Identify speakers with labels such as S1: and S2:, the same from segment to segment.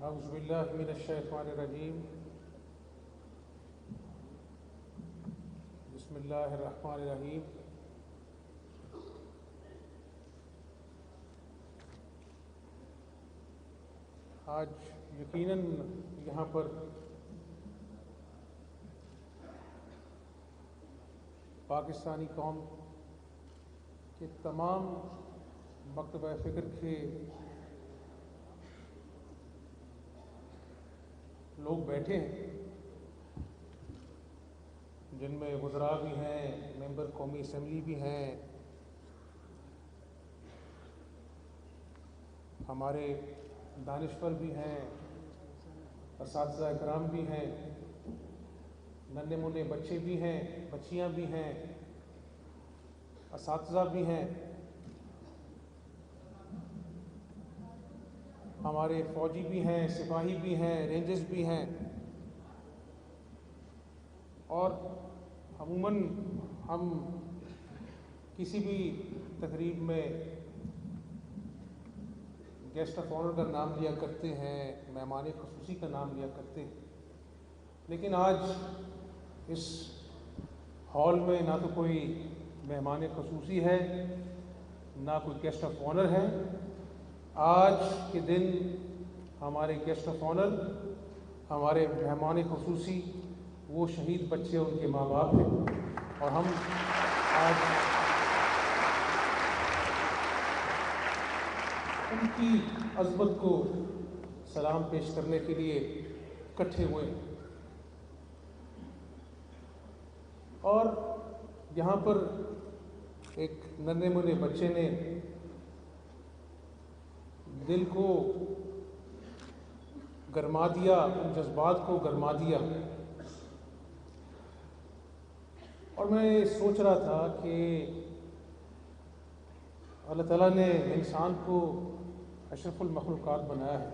S1: اعوذ باللہ من الشیطان الرجیم بسم اللہ الرحمن الرحیم آج یقیناً یہاں پر پاکستانی قوم کے تمام مکتبہ فکر کے لوگ بیٹھے ہیں، جن میں وزراء بھی ہیں، ممبر قومی اسمبلی بھی ہیں، ہمارے دانشور بھی ہیں، اساتذہ اکرام بھی ہیں، ننھے منے بچے بھی ہیں، بچیاں بھی ہیں، اساتذہ بھی ہیں، ہمارے فوجی بھی ہیں، سپاہی بھی ہیں، رینجرز بھی ہیں، اور عموماً ہم کسی بھی تقریب میں گیسٹ آف آنر کا نام لیا کرتے ہیں، مہمان خصوصی کا نام لیا کرتے ہیں، لیکن آج اس ہال میں نہ تو کوئی مہمان خصوصی ہے، نہ کوئی گیسٹ آف آنر ہے۔ آج کے دن ہمارے گیسٹ آف آنر، ہمارے مہمان خصوصی وہ شہید بچے اور ان کے ماں باپ ہیں، اور ہم آج ان کی عظمت کو سلام پیش کرنے کے لیے اکٹھے ہوئے ہیں۔ اور یہاں پر ایک ننھے منے بچے نے دل کو گرما دیا، ان جذبات کو گرما دیا، اور میں سوچ رہا تھا کہ اللہ تعالیٰ نے انسان کو اشرف المخلوقات بنایا ہے،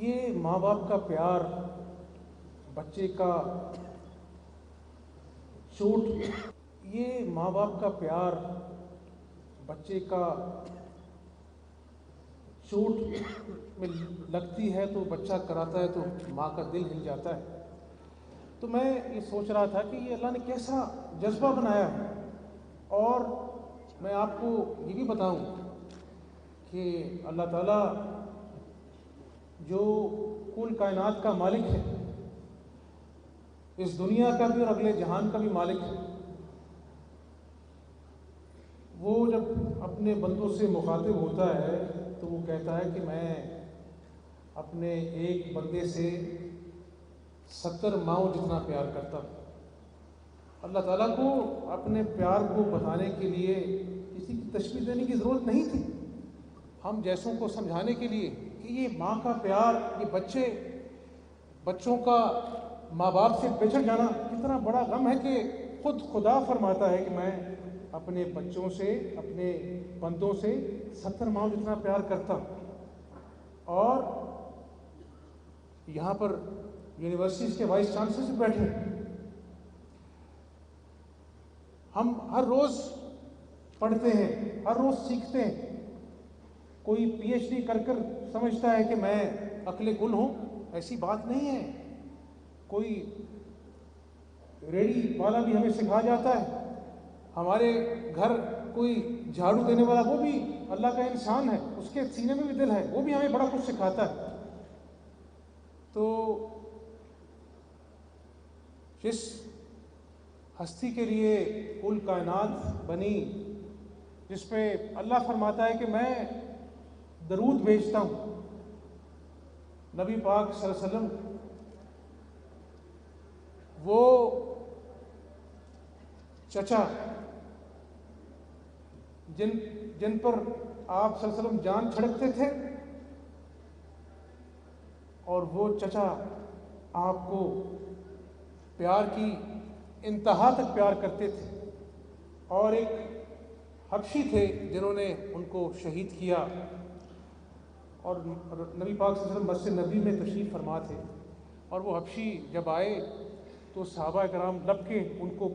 S1: یہ ماں باپ کا پیار، بچے کا یہ ماں باپ کا پیار بچے کا چوٹ میں لگتی ہے تو بچہ کراتا ہے تو ماں کا دل ہل جاتا ہے۔ تو میں یہ سوچ رہا تھا کہ یہ اللہ نے کیسا جذبہ بنایا ہے، اور میں آپ کو یہ بھی بتاؤں کہ اللہ تعالیٰ جو کل کائنات کا مالک ہے، اس دنیا کا بھی اور اگلے جہان کا بھی مالک ہے، وہ جب اپنے بندوں سے مخاطب ہوتا ہے تو وہ کہتا ہے کہ میں اپنے ایک بندے سے 70 ماؤں جتنا پیار کرتا ہوں۔ اللہ تعالیٰ کو اپنے پیار کو بتانے کے لیے کسی کی تشبیہ دینے کی ضرورت نہیں تھی، ہم جیسوں کو سمجھانے کے لیے کہ یہ ماں کا پیار، یہ بچوں کا ماں باپ سے بچھڑ جانا کتنا بڑا غم ہے، کہ خود خدا فرماتا ہے کہ میں اپنے بچوں سے، اپنے بندوں سے 70 ماؤں جتنا پیار کرتا ہوں۔ اور یہاں پر یونیورسٹیز کے وائس چانسلر سے بیٹھے، ہم ہر روز پڑھتے ہیں، ہر روز سیکھتے ہیں۔ کوئی پی ایچ ڈی کر سمجھتا ہے کہ میں عقل کل ہوں، ایسی بات نہیں ہے۔ کوئی ریڑھی والا بھی ہمیں سکھا جاتا ہے، ہمارے گھر کوئی جھاڑو دینے والا وہ بھی اللہ کا انسان ہے، اس کے سینے میں بھی دل ہے، وہ بھی ہمیں بڑا کچھ سکھاتا ہے۔ تو جس ہستی کے لیے کل کائنات بنی، جس پہ اللہ فرماتا ہے کہ میں درود بھیجتا ہوں، نبی پاک صلی اللہ علیہ وسلم، وہ چچا جن پر آپ صلی اللہ علیہ وسلم جان چھڑکتے تھے، اور وہ چچا آپ کو پیار کی انتہا تک پیار کرتے تھے، اور ایک حبشی تھے جنہوں نے ان کو شہید کیا، اور نبی پاک صلی اللہ علیہ وسلم مسجد نبی میں تشریف فرما تھے، اور وہ حبشی جب آئے تو صحابہ کرام لپ کے ان کو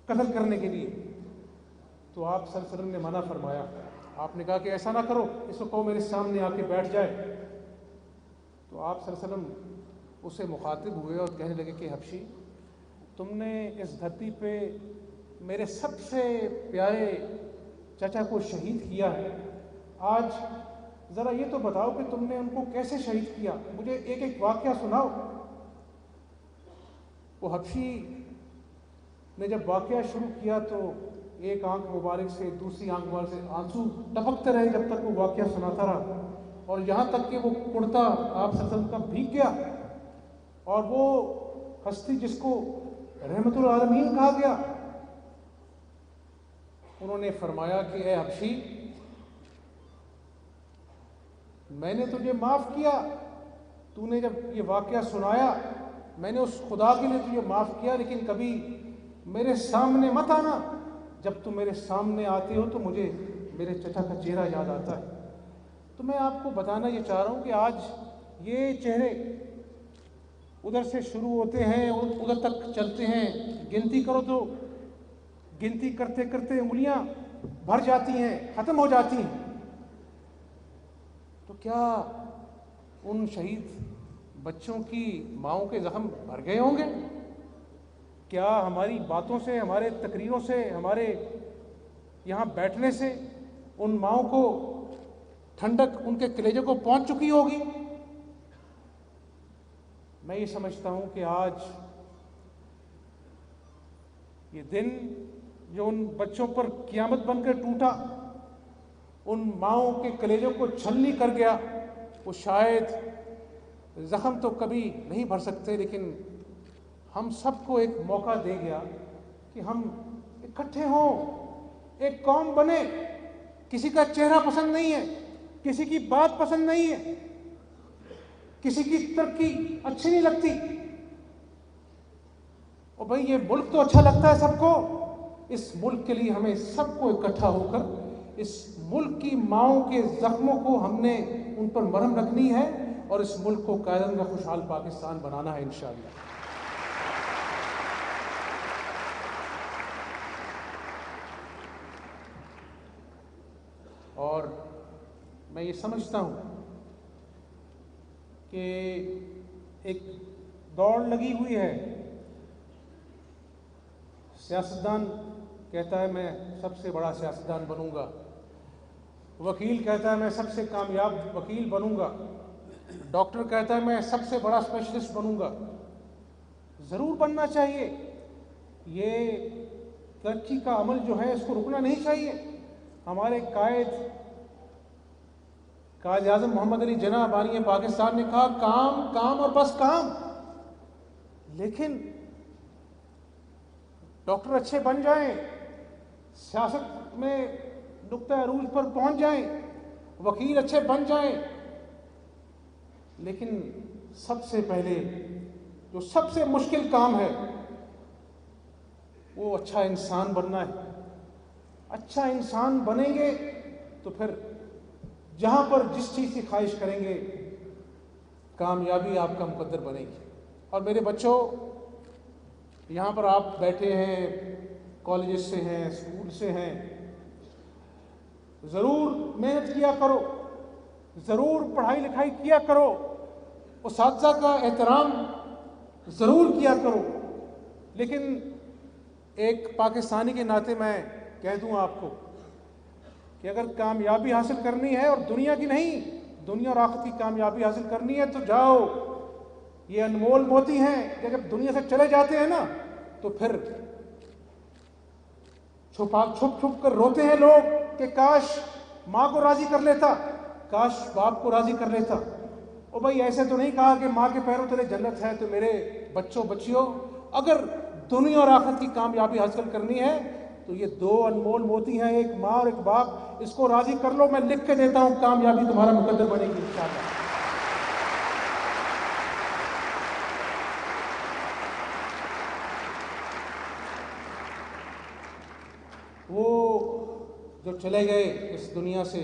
S1: قتل کرنے کے لیے، تو آپ صلی اللہ علیہ وسلم نے منع فرمایا۔ आपने कहा कि ऐसा ना करो, इसको कहो मेरे सामने आके बैठ जाए। तो आप सल्लल्लाहु अलैहि वसल्लम उससे मुखातिब हुए और कहने लगे कि हबशी, तुमने इस धरती पे मेरे सबसे प्यारे चाचा को शहीद किया है, आज ज़रा ये तो बताओ कि तुमने उनको कैसे शहीद किया, मुझे एक एक वाक़या सुनाओ। वो हबशी ने जब वाक़या शुरू किया तो एक आंख मुबारक से दूसरी आंख मुबारक से आंसू टपकते रहे जब तक वो वाक़या सुनाता रहा, और यहाँ तक कि वो कुर्ता आप सल्लल्लाहु अलैहि वसल्लम का भीग गया। और वो हस्ती जिसको रहमतुल आलमीन कहा गया, उन्होंने फरमाया कि ए हबशी, मैंने तुझे माफ़ किया, तूने जब ये वाक़या सुनाया मैंने उस खुदा के लिए तुझे माफ़ किया, लेकिन कभी मेरे सामने मत आना। जब तुम मेरे सामने आते हो तो मुझे मेरे चचा का चेहरा याद आता है। तो मैं आपको बताना ये चाह रहा हूँ कि आज ये चेहरे उधर से शुरू होते हैं और उधर तक चलते हैं, गिनती करो तो गिनती करते करते उंगलियां भर जाती हैं, ख़त्म हो जाती हैं। तो क्या उन शहीद बच्चों की माँओं के ज़ख्म भर गए होंगे? क्या हमारी बातों से, हमारे तकरीरों से, हमारे यहाँ बैठने से उन माँओं को ठंडक उनके कलेजे को पहुँच चुकी होगी? मैं ये समझता हूँ कि आज ये दिन जो उन बच्चों पर क़यामत बनकर टूटा, उन माँओं के कलेजों को छलनी कर गया, वो शायद ज़ख्म तो कभी नहीं भर सकते, लेकिन हम सबको एक मौका दे गया कि हम इकट्ठे हों, एक कौम बने। किसी का चेहरा पसंद नहीं है, किसी की बात पसंद नहीं है, किसी की तरक्की अच्छी नहीं लगती। और भाई ये मुल्क तो अच्छा लगता है सबको। इस मुल्क के लिए हमें सबको इकट्ठा होकर इस मुल्क की माँओं के जख्मों को हमने उन पर मरहम रखनी है और इस मुल्क को कायदन का खुशहाल पाकिस्तान बनाना है इंशाअल्लाह। और मैं ये समझता हूँ कि एक दौड़ लगी हुई है। सियासतदान कहता है मैं सबसे बड़ा सियासतदान बनूंगा, वकील कहता है मैं सबसे कामयाब वकील बनूंगा, डॉक्टर कहता है मैं सबसे बड़ा स्पेशलिस्ट बनूंगा। ज़रूर बनना चाहिए, ये तरक्की का अमल जो है इसको रुकना नहीं चाहिए। हमारे कायद आज़म मोहम्मद अली जिन्ना बानी पाकिस्तान ने कहा काम काम और बस काम। लेकिन डॉक्टर अच्छे बन जाएं, सियासत में नुक्ता अरूज पर पहुंच जाएं, वकील अच्छे बन जाएं, लेकिन सबसे पहले जो सबसे मुश्किल काम है वो अच्छा इंसान बनना है। अच्छा इंसान बनेंगे तो फिर जहां पर जिस चीज़ की ख्वाहिश करेंगे कामयाबी आपका मुकद्दर बनेगी। और मेरे बच्चों, यहाँ पर आप बैठे हैं, कॉलेज से हैं, स्कूल से हैं, ज़रूर मेहनत किया करो, ज़रूर पढ़ाई लिखाई किया करो, उस्ताज़ा का एहतराम ज़रूर किया करो। लेकिन एक पाकिस्तानी के नाते मैं कह दूँ आपको कि अगर कामयाबी हासिल करनी है, और दुनिया की नहीं, दुनिया और आखिरत की कामयाबी हासिल करनी है तो जाओ, ये अनमोल मोती हैं कि जब दुनिया से चले जाते हैं ना तो फिर छुप छुप कर रोते हैं लोग कि काश माँ को राजी कर लेता, काश बाप को राजी कर लेता। ओ भाई, ऐसे तो नहीं कहा कि माँ के पैरों तले जन्नत है। तो मेरे बच्चों बच्चियों, अगर दुनिया और आखिरत की कामयाबी हासिल करनी है तो ये दो अनमोल मोती हैं, एक माँ और एक बाप, इसको राजी कर लो। मैं लिख के देता हूँ, कामयाबी तुम्हारा मुकद्दर बनेगी इंशाअल्लाह। वो जो चले गए इस दुनिया से,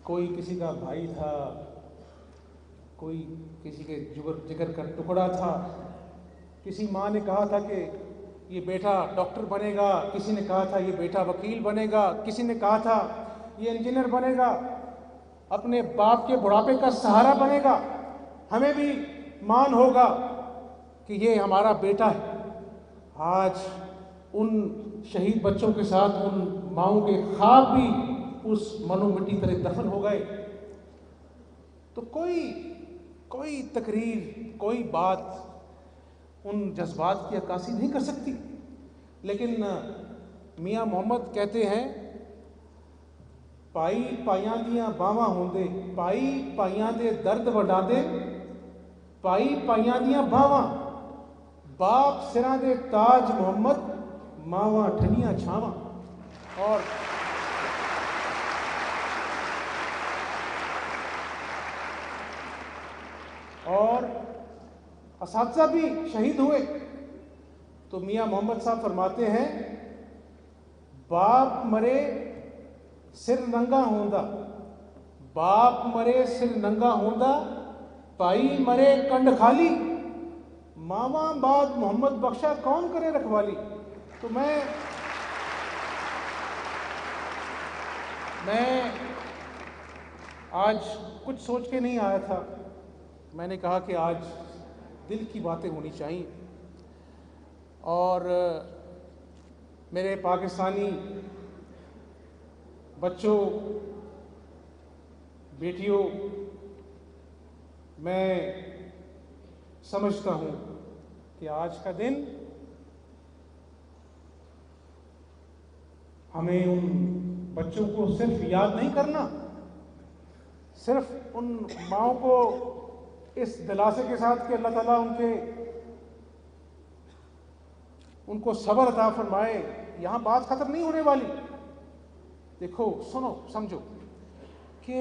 S1: कोई किसी का भाई था, कोई किसी के जिगर का टुकड़ा था। किसी माँ ने कहा था कि یہ بیٹا ڈاکٹر بنے گا، کسی نے کہا تھا یہ بیٹا وکیل بنے گا، کسی نے کہا تھا یہ انجینئر بنے گا، اپنے باپ کے بڑھاپے کا سہارا بنے گا، ہمیں بھی مان ہوگا کہ یہ ہمارا بیٹا ہے۔ آج ان شہید بچوں کے ساتھ ان ماؤں کے خواب بھی اس منو مٹی تلے دفن ہو گئے۔ تو کوئی تقریر، کوئی بات ان جذبات کی عکاسی نہیں کر سکتی، لیکن میاں محمد کہتے ہیں پائی پائیاں دیاں باواں ہوندے، پائی پائیاں دے درد وڈا دے، پائی پائیاں دیاں باواں، باپ سراں دے تاج محمد، ماواں ٹھنیاں چھاواں۔ اور اساتذہ بھی شہید ہوئے تو میاں محمد صاحب فرماتے ہیں باپ مرے سر ننگا ہوندا، باپ مرے سر ننگا ہوندا، پائی مرے کنڈ خالی، ماواں بعد محمد بخشا کون کرے رکھوالی۔ تو میں آج کچھ سوچ کے نہیں آیا تھا، میں نے کہا کہ آج دل کی باتیں ہونی چاہیے۔ اور میرے پاکستانی بچوں، بیٹیوں، میں سمجھتا ہوں کہ آج کا دن ہمیں ان بچوں کو صرف یاد نہیں کرنا، صرف ان ماؤں کو اس دلاسے کے ساتھ کہ اللہ تعالیٰ ان کو صبر عطا فرمائے، یہاں بات ختم نہیں ہونے والی۔ دیکھو، سنو، سمجھو کہ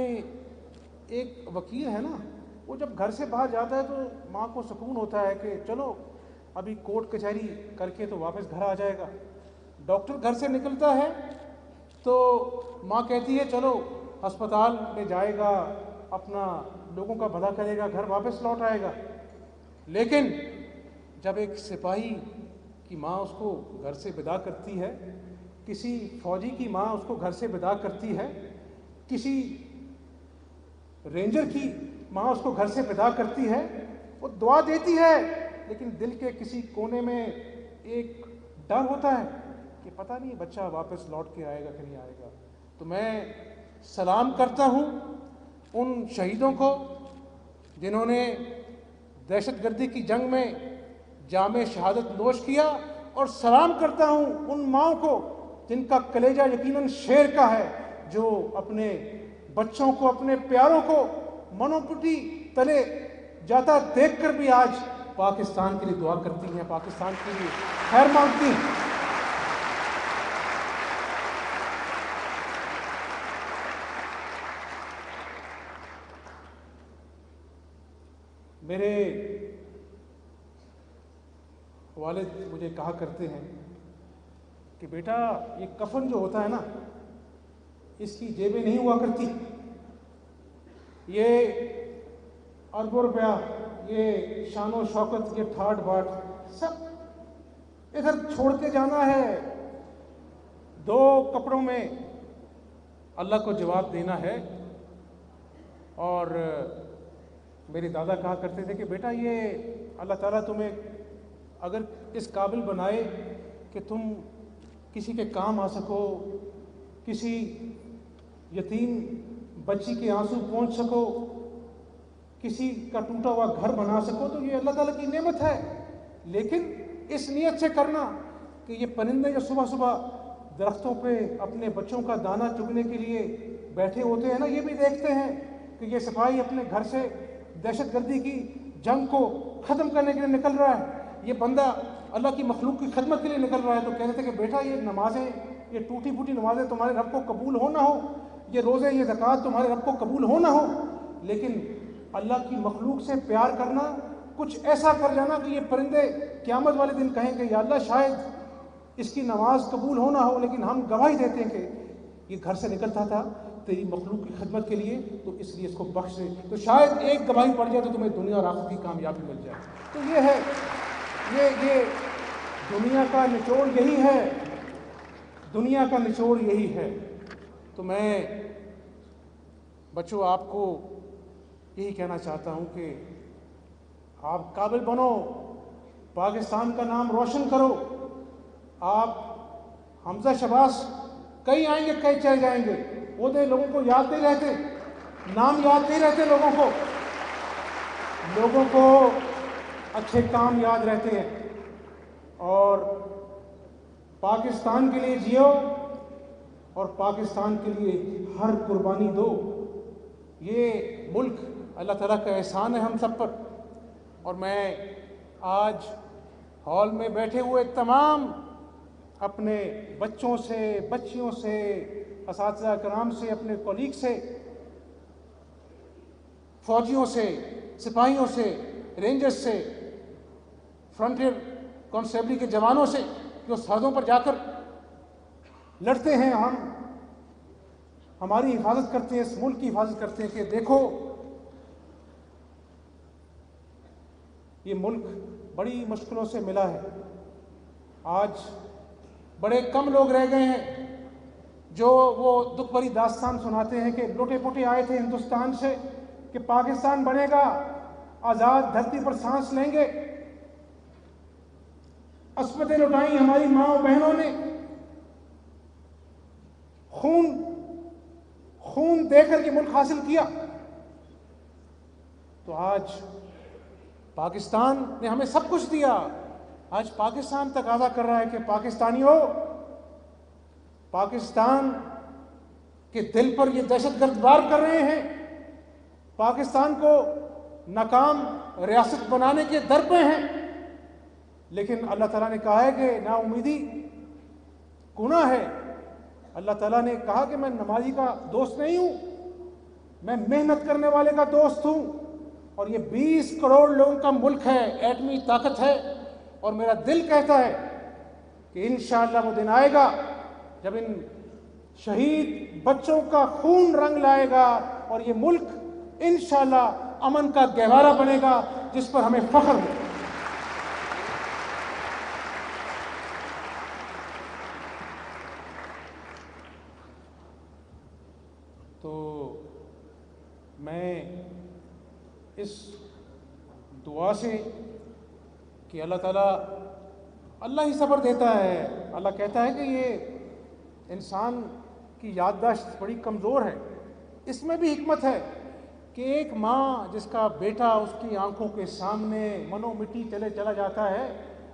S1: ایک وکیل ہے نا، وہ جب گھر سے باہر جاتا ہے تو ماں کو سکون ہوتا ہے کہ چلو ابھی کورٹ کچہری کر کے تو واپس گھر آ جائے گا۔ ڈاکٹر گھر سے نکلتا ہے تو ماں کہتی ہے چلو ہسپتال میں جائے گا، اپنا لوگوں کا بھلا کرے گا، گھر واپس لوٹ آئے گا۔ لیکن جب ایک سپاہی کی ماں اس کو گھر سے ودا کرتی ہے، کسی فوجی کی ماں اس کو گھر سے ودا کرتی ہے، کسی رینجر کی ماں اس کو گھر سے ودا کرتی ہے، وہ دعا دیتی ہے، لیکن دل کے کسی کونے میں ایک ڈر ہوتا ہے کہ پتہ نہیں بچہ واپس لوٹ کے آئے گا کہ نہیں آئے گا۔ تو میں سلام کرتا ہوں ان شہیدوں کو جنہوں نے دہشت گردی کی جنگ میں جام شہادت نوش کیا، اور سلام کرتا ہوں ان ماؤں کو جن کا کلیجہ یقیناً شیر کا ہے، جو اپنے بچوں کو، اپنے پیاروں کو منو پٹی تلے جاتا دیکھ کر بھی آج پاکستان کے لیے دعا کرتی ہیں، پاکستان کے لیے خیر مانگتی ہیں۔ میرے والد مجھے کہا کرتے ہیں کہ بیٹا یہ کفن جو ہوتا ہے نا، اس کی جیبیں نہیں ہوا کرتی، یہ اربوں روپیہ، یہ شان و شوکت، یہ ٹھاٹ باٹ سب ادھر چھوڑ کے جانا ہے، دو کپڑوں میں اللہ کو جواب دینا ہے۔ اور میرے دادا کہا کرتے تھے کہ بیٹا یہ اللہ تعالیٰ تمہیں اگر اس قابل بنائے کہ تم کسی کے کام آ سکو، کسی یتیم بچی کے آنسو پہنچ سکو، کسی کا ٹوٹا ہوا گھر بنا سکو، تو یہ اللہ تعالیٰ کی نعمت ہے۔ لیکن اس نیت سے کرنا کہ یہ پرندے جو صبح صبح درختوں پہ اپنے بچوں کا دانہ چگنے کے لیے بیٹھے ہوتے ہیں نا، یہ بھی دیکھتے ہیں کہ یہ سپاہی اپنے گھر سے دہشت گردی کی جنگ کو ختم کرنے کے لیے نکل رہا ہے، یہ بندہ اللہ کی مخلوق کی خدمت کے لیے نکل رہا ہے۔ تو کہتے تھے کہ بیٹا یہ نمازیں، یہ ٹوٹی پھوٹی نمازیں تمہارے رب کو قبول ہو نہ ہو، یہ روزے، یہ زکوٰۃ تمہارے رب کو قبول ہو نہ ہو، لیکن اللہ کی مخلوق سے پیار کرنا، کچھ ایسا کر جانا کہ یہ پرندے قیامت والے دن کہیں گے یا اللہ شاید اس کی نماز قبول ہو نہ ہو، لیکن ہم گواہی دیتے ہیں کہ یہ گھر سے نکلتا تھا تیری مخلوق کی خدمت کے لیے، تو اس لیے اس کو بخش دے، تو شاید ایک گواہی پڑ جائے تو تمہیں دنیا اور آخرت کی کامیابی مل جائے۔ تو یہ ہے، یہ दुनिया का निचोड़ यही है, दुनिया का निचोड़ यही है। तो मैं बच्चों आपको यही कहना चाहता हूं कि आप काबिल बनो, पाकिस्तान का नाम रोशन करो। आप हमजा शबास कई आएंगे कई चले जाएंगे, वो तो लोगों को याद नहीं रहते, नाम याद नहीं रहते लोगों को अच्छे काम याद रहते हैं। और पाकिस्तान के लिए जियो और पाकिस्तान के लिए हर कुर्बानी दो। ये मुल्क अल्लाह ताला का एहसान है हम सब पर। और मैं आज हॉल में बैठे हुए तमाम अपने बच्चों से, बच्चियों से, असातिज़ा कराम से, अपने कोलीग से, फौजियों से, सिपाहियों से, रेंजर्स से, फ्रंटियर कांस्टेबली के जवानों से जो सरहदों पर जाकर लड़ते हैं, हमारी हिफाजत करते हैं, इस मुल्क की हिफाजत करते हैं कि देखो ये मुल्क बड़ी मुश्किलों से मिला है। आज बड़े कम लोग रह गए हैं जो वो दुख भरी दास्तान सुनाते हैं कि लुटे पुटे आए थे हिंदुस्तान से कि पाकिस्तान बनेगा, आज़ाद धरती पर सांस लेंगे। अस्मतें लुटाई हमारी माँ बहनों ने, खून देकर ये मुल्क हासिल किया। तो आज पाकिस्तान ने हमें सब कुछ दिया। आज पाकिस्तान तकाज़ा कर रहा है कि पाकिस्तानियों, पाकिस्तान के दिल पर ये दहशतगर्द वार कर रहे हैं, पाकिस्तान को नाकाम रियासत बनाने के दर पे हैं। लेकिन अल्लाह ताला ने कहा है कि नाउमीदी गुनाह है। अल्लाह ताला ने कहा कि मैं नमाजी का दोस्त नहीं हूं, मैं मेहनत करने वाले का दोस्त हूं। और ये 20 करोड़ लोगों का मुल्क है, एटमी ताकत है। और मेरा दिल कहता है कि इंशाअल्लाह वो दिन आएगा जब इन शहीद बच्चों का खून रंग लाएगा और ये मुल्क इंशाअल्लाह अमन का गहवारा बनेगा जिस पर हमें फख्र हो। तो मैं इस दुआ से कि अल्लाह ही सब्र देता है। अल्लाह कहता है कि ये इंसान की याददाश्त बड़ी कमज़ोर है। इसमें भी हिकमत है कि एक माँ जिसका बेटा उसकी आंखों के सामने मनो मिट्टी चला जाता है,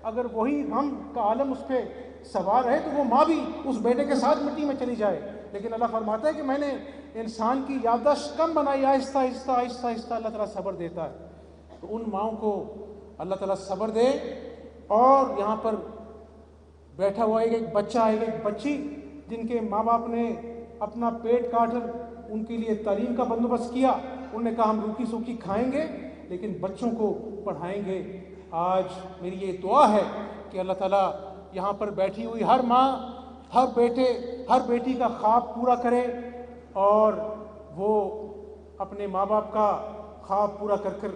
S1: अगर वही गम का आलम उस पर सवार है तो वो माँ भी उस बेटे के साथ मिट्टी में चली जाए। लेकिन अल्लाह फरमाता है कि मैंने इंसान की याददाश्त कम बनाई, आहिस्ता आहिस्ता आहिस्ता आहिस्ता अल्लाह ताला सब्र देता है। तो उन माँओं को अल्लाह ताला सब्र दे। और यहाँ पर बैठा हुआ एक बच्चा, एक बच्ची जिनके माँ बाप ने अपना पेट काटकर उनके लिए तालीम का बंदोबस्त किया, उन्होंने कहा हम रूखी सूखी खाएंगे लेकिन बच्चों को पढ़ाएंगे। आज मेरी ये दुआ है कि अल्लाह ताला यहाँ पर बैठी हुई हर माँ, हर बेटे, हर बेटी का ख्वाब पूरा करे और वो अपने माँ बाप का ख्वाब पूरा कर कर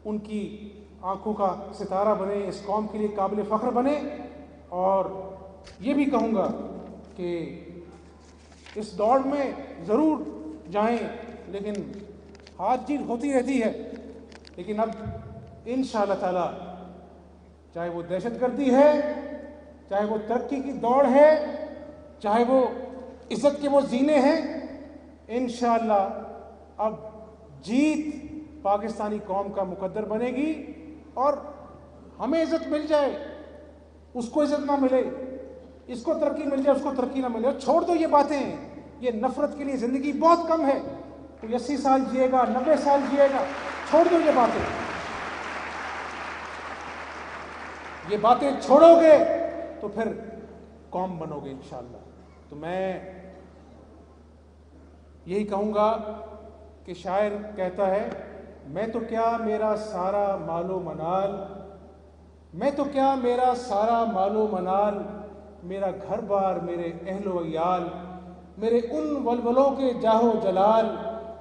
S1: उनकी आंखों का सितारा बने, इस कौम के लिए काबिल फ़ख्र बने। और ये भी कहूँगा कि इस दौड़ में ज़रूर जाएं, लेकिन हार जीत होती रहती है। लेकिन अब इंशाअल्लाह ताला चाहे वो दहशतगर्दी है, चाहे वो तरक्की की दौड़ है, चाहे वो इज़्ज़त के वो जीने हैं, इंशाअल्लाह अब जीत पाकिस्तानी कौम का मुकद्दर बनेगी। और हमें इज़्ज़त मिल जाए, उसको इज़्ज़त ना मिले, इसको तरक्की मिल जाए, उसको तरक्की ना मिले, छोड़ दो ये बातें। ये नफ़रत के लिए ज़िंदगी बहुत कम है। कोई 80 साल जिएगा, 90 साल जिएगा, छोड़ दो ये बातें। ये बातें छोड़ोगे तो फिर कौम बनोगे इंशाअल्लाह। तो मैं यही कहूँगा कि शायर कहता है, मैं तो क्या मेरा सारा मालो मनाल, मैं तो क्या मेरा सारा मालो मनाल, मेरा घर बार मेरे अहलो अयाल, मेरे उन वलवलों के जाहो जलाल,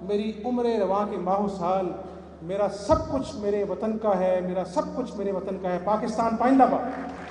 S1: मेरी उम्र रवां के माहो साल, मेरा सब कुछ मेरे वतन का है, मेरा सब कुछ मेरे वतन का है। पाकिस्तान पाइंदाबाद।